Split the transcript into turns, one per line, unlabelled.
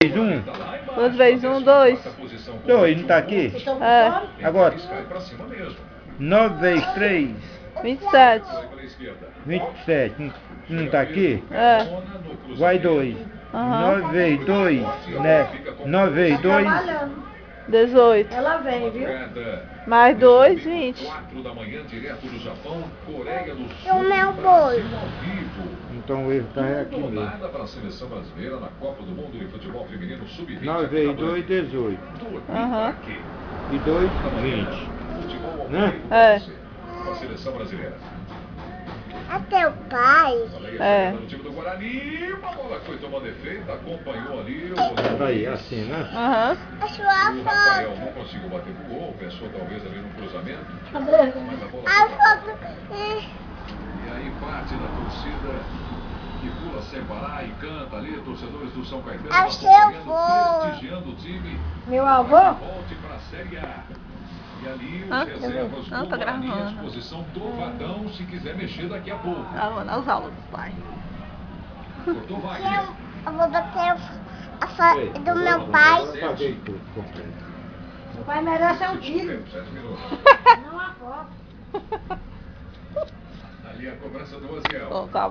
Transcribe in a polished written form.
1.
2 vezes 1, 2.
2, não tá aqui?
É.
Agora, 9 vezes 3,
27.
27. Não tá aqui?
É.
Vai 2.
Aham.
9 vezes 2, né? 9 vezes 2,
18.
Ela vem, viu?
Mais 2, 20.
E o meu boi?
então o erro tá aqui mesmo. 9 vezes 2, 18.
Aham.
E 2, 20. Né?
É.
É teu pai?
É.
Tá aí, assim, né?
Aham.
A sua foto.
Não conseguiu bater pro gol, pensou talvez ali no cruzamento.
Cadê?
Mas a bola
A foto.
E aí parte da torcida que pula sem parar e canta ali, torcedores do São Caetano
É o seu
acompanhando,
vô.
prestigiando o time.
Meu avô?
Volte pra Série A. E ali os
Ah,
reservas
não,
com
tô
Guarani à
gravando.
disposição do Vadão se quiser mexer daqui a pouco.
Gravando as aulas do pai.
Cortou Wagner.
Eu vou bater a foto do meu pai.
Paguei tudo completo.
O pai merece um tiro.
7 minutos.
Não a foto.
Ali a cobrança do Oziel.
Bom, tá.